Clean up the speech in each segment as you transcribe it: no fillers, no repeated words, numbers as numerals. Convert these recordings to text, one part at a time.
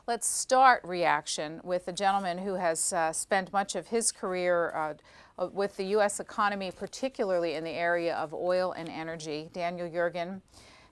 Let's start reaction with a gentleman who has spent much of his career with the U.S. economy, particularly in the area of oil and energy. Daniel Yergin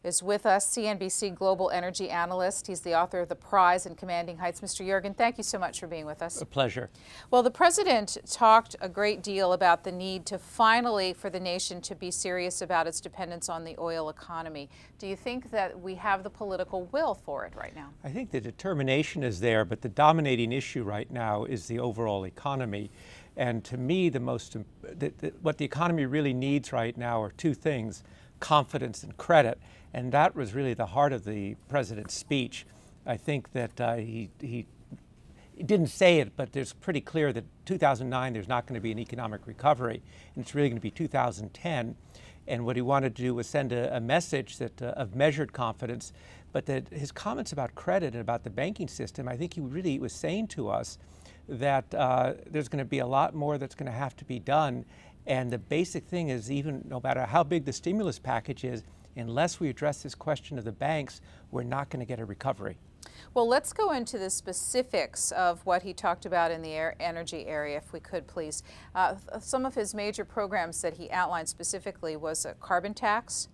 is with us, CNBC Global Energy Analyst. He's the author of The Prize in Commanding Heights. Mr. Yergin, thank you so much for being with us. A pleasure. Well, the president talked a great deal about the need to finally, for the nation to be serious about its dependence on the oil economy. Do you think that we have the political will for it right now? I think the determination is there, but the dominating issue right now is the overall economy. And to me, what the economy really needs right now are two things: confidence and credit. And that was really the heart of the president's speech. I think that he didn't say it, but it's pretty clear that 2009 there's not going to be an economic recovery, and it's really going to be 2010. And what he wanted to do was send a message that of measured confidence, but that his comments about credit and about the banking system, I think he really was saying to us that there's going to be a lot more that's going to have to be done. And the basic thing is, even no matter how big the stimulus package is, unless we address this question of the banks, we're not going to get a recovery. Well, let's go into the specifics of what he talked about in the energy area, if we could, please. Some of his major programs that he outlined specifically was a carbon tax,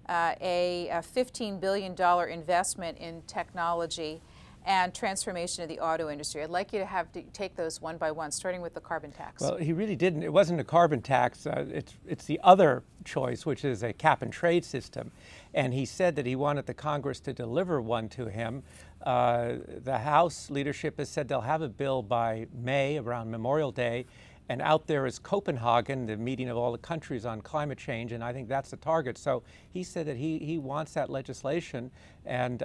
a $15 billion investment in technology, and transformation of the auto industry. I'd like you to take those one by one, starting with the carbon tax. Well, he really didn't. It wasn't a carbon tax. It's the other choice, which is a cap and trade system. And he said that he wanted the Congress to deliver one to him. The House leadership has said they'll have a bill by May, around Memorial Day. And out there is Copenhagen, the meeting of all the countries on climate change, and I think that's the target. So he said that he wants that legislation, and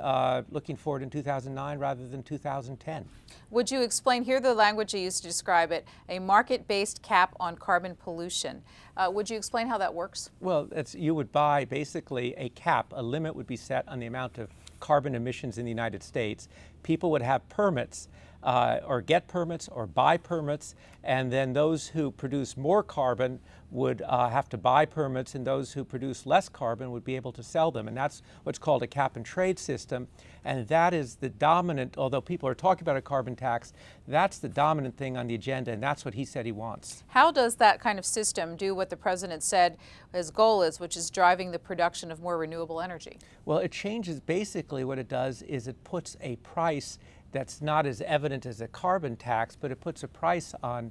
looking forward in 2009 rather than 2010. Would you explain, here the language you used to describe it, a market-based cap on carbon pollution. Would you explain how that works? Well, you would buy basically a cap, a limit would be set on the amount of carbon emissions in the United States. People would have permits, or get permits or buy permits, and then those who produce more carbon would have to buy permits, and those who produce less carbon would be able to sell them. And that's what's called a cap and trade system. And that is the dominant, although people are talking about a carbon tax, that's the dominant thing on the agenda, and that's what he said he wants. How does that kind of system do what the president said his goal is, which is driving the production of more renewable energy? Well, it changes, basically what it does is it puts a price that's not as evident as a carbon tax, but it puts a price on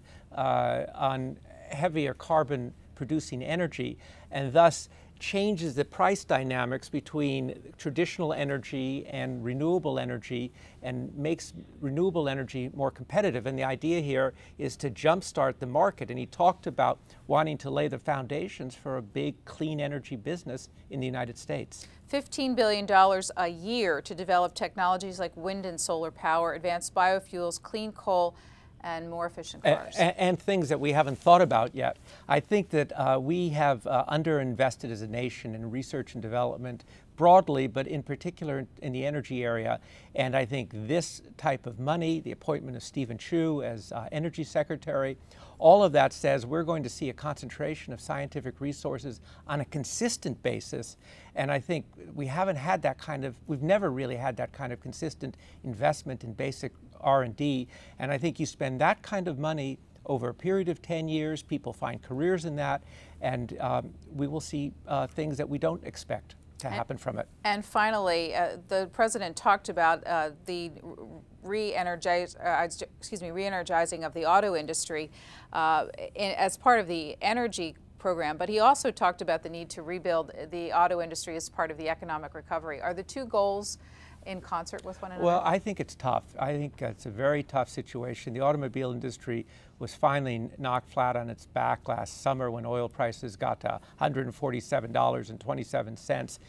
heavier carbon producing energy, and thus changes the price dynamics between traditional energy and renewable energy, and makes renewable energy more competitive. And the idea here is to jumpstart the market. And he talked about wanting to lay the foundations for a big clean energy business in the United States. $15 billion a year to develop technologies like wind and solar power, advanced biofuels, clean coal, and more efficient cars. And things that we haven't thought about yet. I think that we have underinvested as a nation in research and development broadly, but in particular in the energy area. And I think this type of money, the appointment of Stephen Chu as Energy Secretary, all of that says we're going to see a concentration of scientific resources on a consistent basis. And I think we haven't had that kind of, we've never really had that kind of consistent investment in basic R&D. And I think you spend that kind of money over a period of 10 years, people find careers in that, and we will see things that we don't expect to happen from it. And finally, the president talked about the re-energizing of the auto industry as part of the energy program, but he also talked about the need to rebuild the auto industry as part of the economic recovery. Are the two goals in concert with one another? Well, I think it's tough. I think it's a very tough situation. The automobile industry was finally knocked flat on its back last summer when oil prices got to $147.27.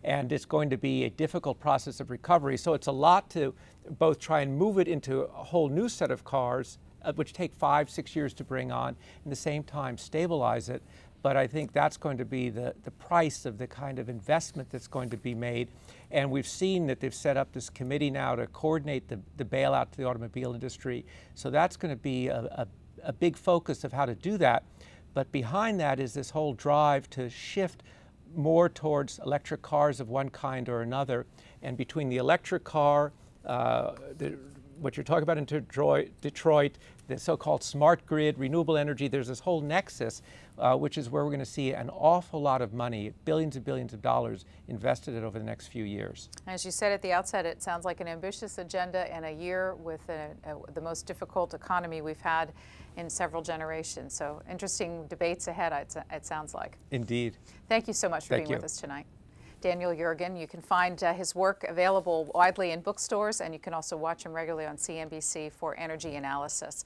And it's going to be a difficult process of recovery. So it's a lot to both try and move it into a whole new set of cars, which take 5-6 years to bring on, and at the same time stabilize it. But I think that's going to be the price of the kind of investment that's going to be made. And we've seen that they've set up this committee now to coordinate the bailout to the automobile industry. So that's going to be a big focus of how to do that. But behind that is this whole drive to shift more towards electric cars of one kind or another. And between the electric car, the what you're talking about in Detroit, the so-called smart grid, renewable energy, there's this whole nexus, which is where we're going to see an awful lot of money, billions and billions of dollars invested in over the next few years. As you said at the outset, it sounds like an ambitious agenda in a year with the most difficult economy we've had in several generations. So interesting debates ahead, it sounds like. Indeed. Thank you so much for being with us tonight. Daniel Yergin, you can find his work available widely in bookstores, and you can also watch him regularly on CNBC for energy analysis.